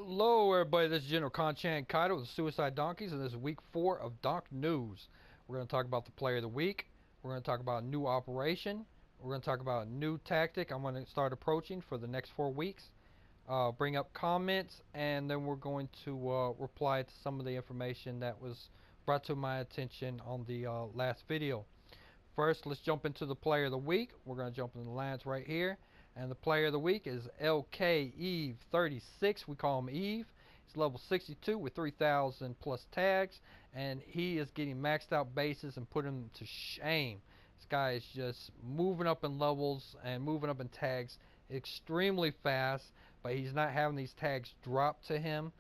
Hello everybody, this is General Conchan Kaido with the Suicide Donkeys, and this is week 4 of Donknews. We're going to talk about the player of the week, we're going to talk about a new operation, we're going to talk about a new tactic I'm going to start approaching for the next 4 weeks, bring up comments, and then we're going to reply to some of the information that was brought to my attention on the last video. First, let's jump into the player of the week. We're going to jump in the lines right here. And the player of the week is wk4 We call him Eve. He's level 62 with 3,000 plus tags. And he is getting maxed out bases and putting them to shame. This guy is just moving up in levels and moving up in tags extremely fast. But he's not having these tags dropped to him.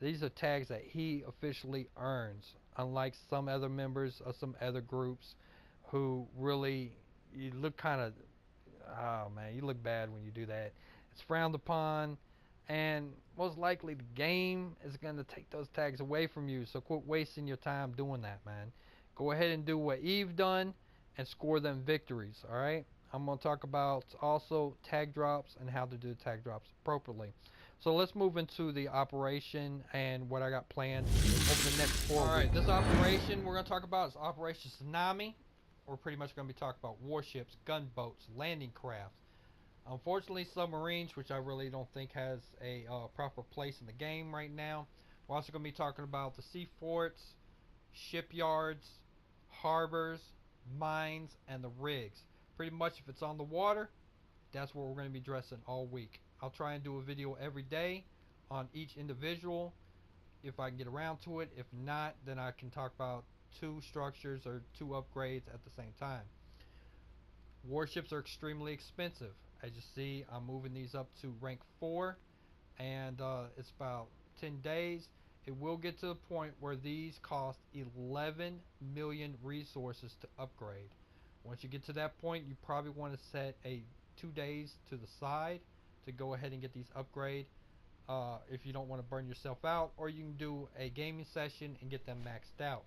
These are tags that he officially earns. Unlike some other members of some other groups who really, you look kind of, oh man, you look bad when you do that. It's frowned upon, and most likely the game is going to take those tags away from you, so quit wasting your time doing that, man. Go ahead and do what Eve done and score them victories. Alright, I'm going to talk about also tag drops and how to do tag drops appropriately. So let's move into the operation and what I got planned over the next 4 weeks. Alright, this operation we're going to talk about is Operation Tsunami. We're pretty much going to be talking about warships, gunboats, landing crafts. Unfortunately, submarines, which I really don't think has a proper place in the game right now. We're also going to be talking about the sea forts, shipyards, harbors, mines, and the rigs. Pretty much if it's on the water, that's what we're going to be addressing all week. I'll try and do a video every day on each individual if I can get around to it. If not, then I can talk about 2 structures or 2 upgrades at the same time. Warships are extremely expensive. As you see, I'm moving these up to rank 4, and it's about 10 days. It will get to the point where these cost 11 million resources to upgrade. Once you get to that point, you probably want to set a 2 days to the side to go ahead and get these upgrade if you don't want to burn yourself out, or you can do a gaming session and get them maxed out.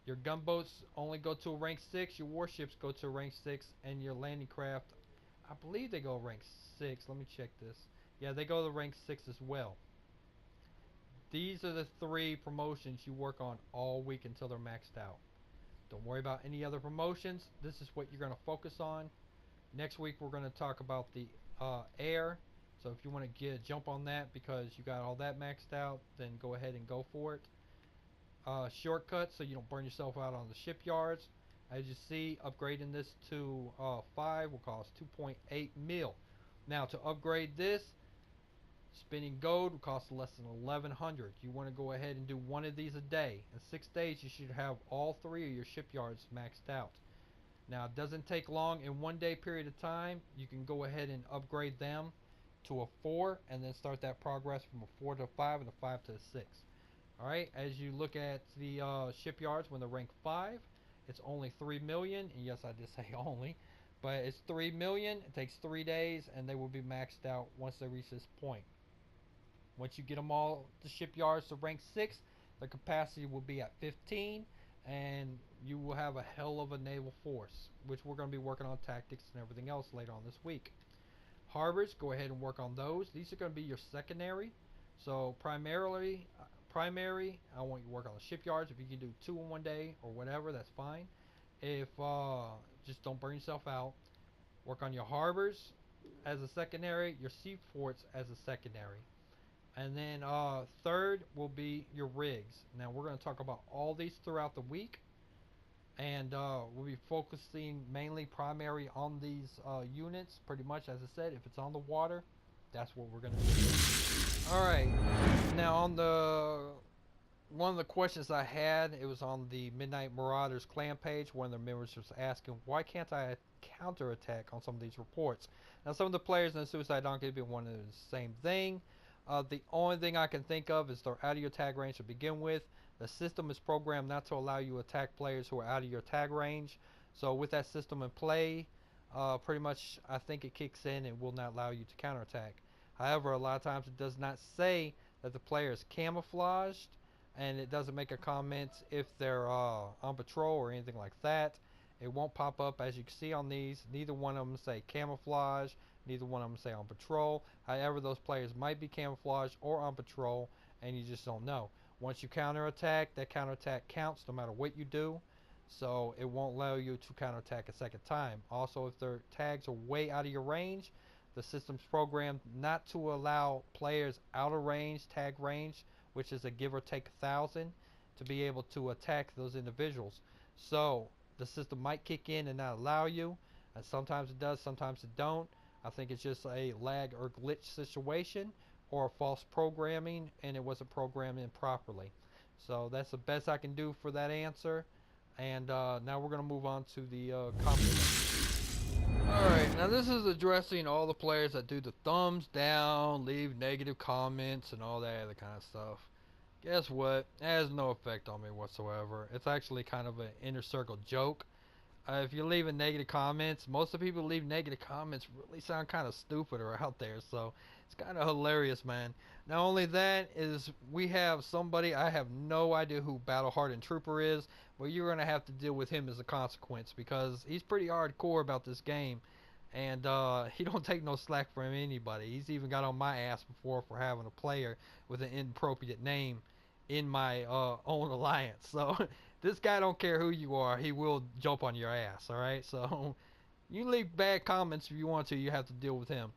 Your gunboats only go to a rank 6, your warships go to a rank 6, and your landing craft, I believe they go rank 6. Let me check this. Yeah, they go to rank 6 as well. These are the 3 promotions you work on all week until they're maxed out. Don't worry about any other promotions. This is what you're going to focus on. Next week we're going to talk about the air. So if you want to jump on that because you got all that maxed out, then go ahead and go for it. Shortcuts so you don't burn yourself out on the shipyards. As you see, upgrading this to 5 will cost 2.8 mil. Now to upgrade this, spinning gold will cost less than 1100. You want to go ahead and do 1 of these a day. In 6 days you should have all 3 of your shipyards maxed out. Now it doesn't take long. In 1 day period of time you can go ahead and upgrade them to a 4 and then start that progress from a 4 to a 5 and a 5 to a 6. Alright, as you look at the shipyards when they're ranked 5, it's only 3 million, and yes I did say only, but it's 3 million, it takes 3 days, and they will be maxed out once they reach this point. Once you get them all, the shipyards to rank 6, the capacity will be at 15, and you will have a hell of a naval force, which we're going to be working on tactics and everything else later on this week. Harbors, go ahead and work on those. These are going to be your secondary. So primary, I want you to work on the shipyards. If you can do 2 in 1 day or whatever, that's fine. If just don't burn yourself out. Work on your harbors as a secondary, your sea forts as a secondary, and then third will be your rigs. Now we're going to talk about all these throughout the week, and we'll be focusing mainly primary on these units. Pretty much, as I said, if it's on the water, that's what we're going to do. Alright, now on the one of the questions I had, it was on the Midnight Marauders clan page. One of their members was asking, why can't I counterattack on some of these reports? Now some of the players in the Suicide Donkey have been wanting the same thing. The only thing I can think of is they're out of your tag range to begin with. The system is programmed not to allow you to attack players who are out of your tag range. So with that system in play, pretty much I think it kicks in and will not allow you to counterattack. However, a lot of times it does not say that the player is camouflaged, and it doesn't make a comment if they're on patrol or anything like that. It won't pop up. As you can see on these, neither one of them say camouflage, Neither one of them say on patrol. However, those players might be camouflaged or on patrol, and you just don't know. Once you counterattack, that counterattack counts no matter what you do. So it won't allow you to counterattack a second time. Also, if their tags are way out of your range, the system's programmed not to allow players out of range, tag range, which is a give or take 1,000, to be able to attack those individuals. So the system might kick in and not allow you, and sometimes it does, sometimes it don't. I think it's just a lag or glitch situation or false programming, and it wasn't programmed in properly. So that's the best I can do for that answer. And now we're going to move on to the comments. Alright, now this is addressing all the players that do the thumbs down, leave negative comments, and all that other kind of stuff. Guess what? It has no effect on me whatsoever. It's actually kind of an inner circle joke. If you're leaving negative comments, most of the people who leave negative comments really sound kind of stupid or out there, so it's kind of hilarious, man. Not only that is we have somebody, I have no idea who Battle Hardened Trooper is, but you're going to have to deal with him as a consequence because he's pretty hardcore about this game, and he don't take no slack from anybody. He's even got on my ass before for having a player with an inappropriate name in my own alliance, so this guy don't care who you are, he will jump on your ass, alright? So, you leave bad comments if you want to, you have to deal with him.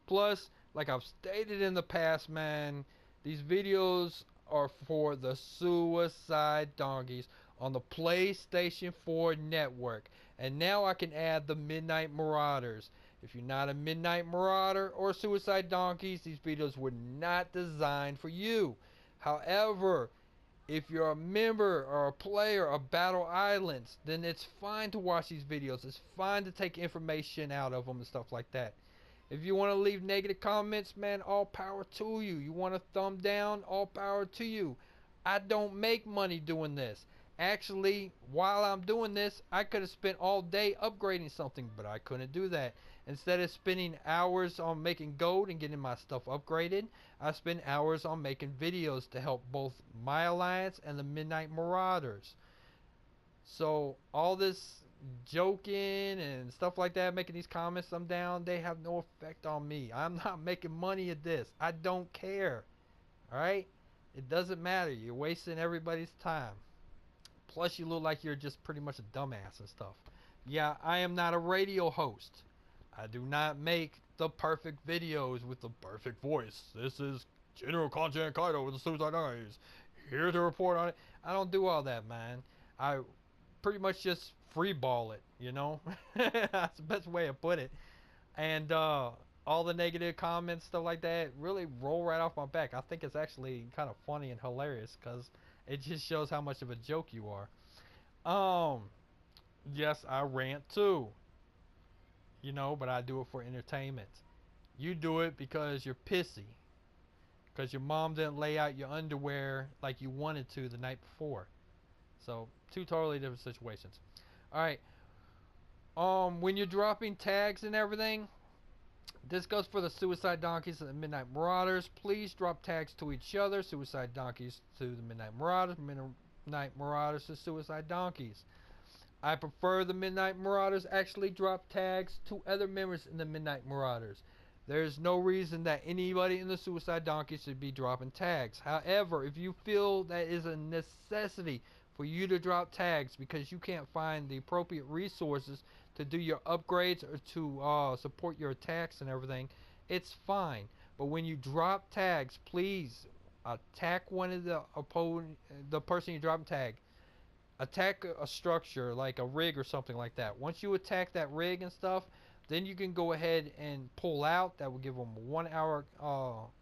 Plus, like I've stated in the past, man, these videos are for the Suicide Donkeys on the PlayStation 4 network. And now I can add the Midnight Marauders. If you're not a Midnight Marauder or Suicide Donkeys, these videos were not designed for you. However, if you're a member or a player of Battle Islands, then it's fine to watch these videos. It's fine to take information out of them and stuff like that. If you want to leave negative comments, man, all power to you. You want a thumb down, all power to you. I don't make money doing this. Actually, while I'm doing this, I could have spent all day upgrading something, but I couldn't do that. Instead of spending hours on making gold and getting my stuff upgraded, I spend hours on making videos to help both my alliance and the Midnight Marauders. So all this joking and stuff like that, making these comments I'm down, they have no effect on me. I'm not making money at this. I don't care. Alright? It doesn't matter. You're wasting everybody's time. Plus you look like you're just pretty much a dumbass and stuff. Yeah, I am not a radio host. I do not make the perfect videos with the perfect voice. This is General Content Kaido with the Suicide Eyes, here to report on it. I don't do all that, man. I pretty much just freeball it, you know? That's the best way to put it. And all the negative comments, stuff like that, really roll right off my back. I think it's actually kind of funny and hilarious because it just shows how much of a joke you are. Yes, I rant too. You know, but I do it for entertainment. You do it because you're pissy. Because your mom didn't lay out your underwear like you wanted to the night before. So, two totally different situations. Alright. When you're dropping tags and everything, this goes for the Suicide Donkeys and the Midnight Marauders. Please drop tags to each other. Suicide Donkeys to the Midnight Marauders. Midnight Marauders to Suicide Donkeys. I prefer the Midnight Marauders actually drop tags to other members in the Midnight Marauders. There's no reason that anybody in the Suicide Donkey should be dropping tags. However, if you feel that is a necessity for you to drop tags because you can't find the appropriate resources to do your upgrades or to support your attacks and everything, it's fine. But when you drop tags, please attack one of the person you drop tag. Attack a structure like a rig or something like that. Once you attack that rig and stuff, then you can go ahead and pull out. That will give them 1 hour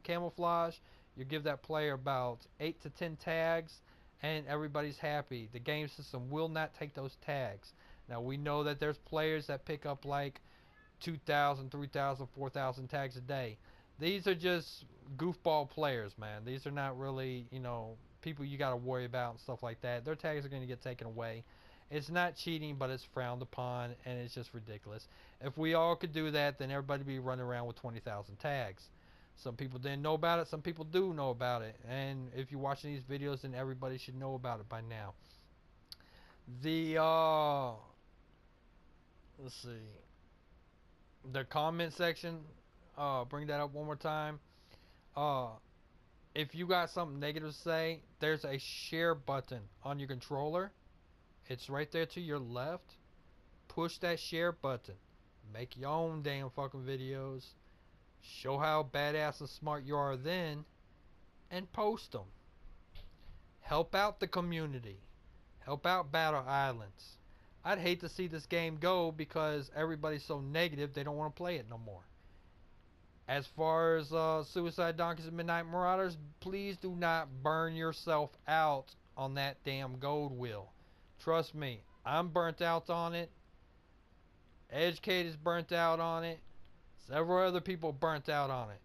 camouflage. You give that player about 8 to 10 tags and everybody's happy. The game system will not take those tags. Now we know that there's players that pick up like 2,000, 3,000, 4,000 tags a day. These are just goofball players, man. These are not really, you know, people you got to worry about and stuff like that. Their tags are going to get taken away. It's not cheating, but it's frowned upon, and it's just ridiculous. If we all could do that, then everybody would be running around with 20,000 tags. Some people didn't know about it. Some people do know about it. And if you're watching these videos, then everybody should know about it by now. The, let's see. the comment section, bring that up one more time. Uh, if you got something negative to say, there's a share button on your controller. It's right there to your left. Push that share button. Make your own damn fucking videos. Show how badass and smart you are then, and post them. Help out the community. Help out Battle Islands. I'd hate to see this game go because everybody's so negative they don't want to play it no more. As far as Suicide Donkeys and Midnight Marauders, please do not burn yourself out on that damn gold wheel. Trust me, I'm burnt out on it. Educate is burnt out on it. Several other people burnt out on it.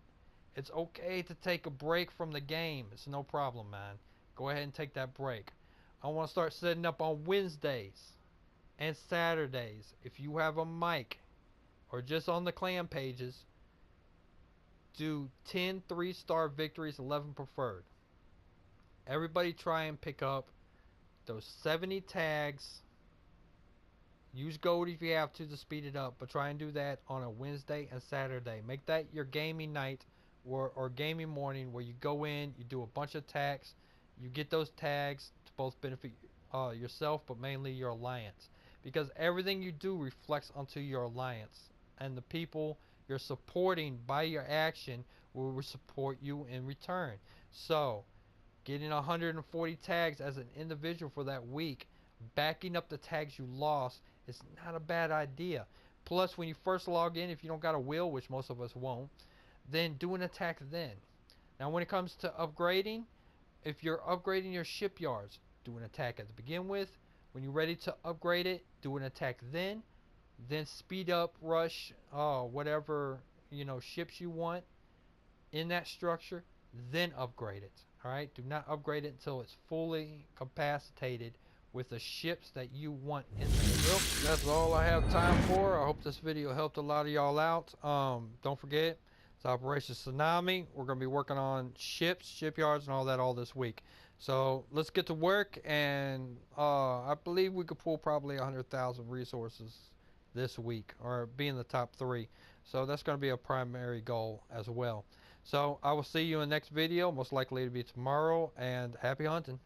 It's okay to take a break from the game. It's no problem, man. Go ahead and take that break. I want to start setting up on Wednesdays and Saturdays. If you have a mic or just on the clan pages, do 10 3-star victories, 11 preferred. Everybody try and pick up those 70 tags. Use gold if you have to speed it up, but try and do that on a Wednesday and Saturday. Make that your gaming night or gaming morning where you go in, you do a bunch of tags, you get those tags to both benefit yourself, but mainly your alliance. Because everything you do reflects onto your alliance, and the people you're supporting by your action will support you in return. So, getting 140 tags as an individual for that week, backing up the tags you lost, is not a bad idea. Plus, when you first log in, if you don't got a wheel, which most of us won't, then do an attack then. Now, when it comes to upgrading, if you're upgrading your shipyards, do an attack at the begin with. When you're ready to upgrade it, do an attack then. Then speed up, rush, whatever ships you want in that structure. Then upgrade it. All right. Do not upgrade it until it's fully capacitated with the ships that you want in there. Well, that's all I have time for. I hope this video helped a lot of y'all out. Don't forget, it's Operation Tsunami. We're going to be working on ships, shipyards, and all that all this week. So let's get to work, and I believe we could pull probably 100,000 resources this week, or be in the top 3. So that's going to be a primary goal as well. So I will see you in the next video, most likely to be tomorrow, and happy hunting.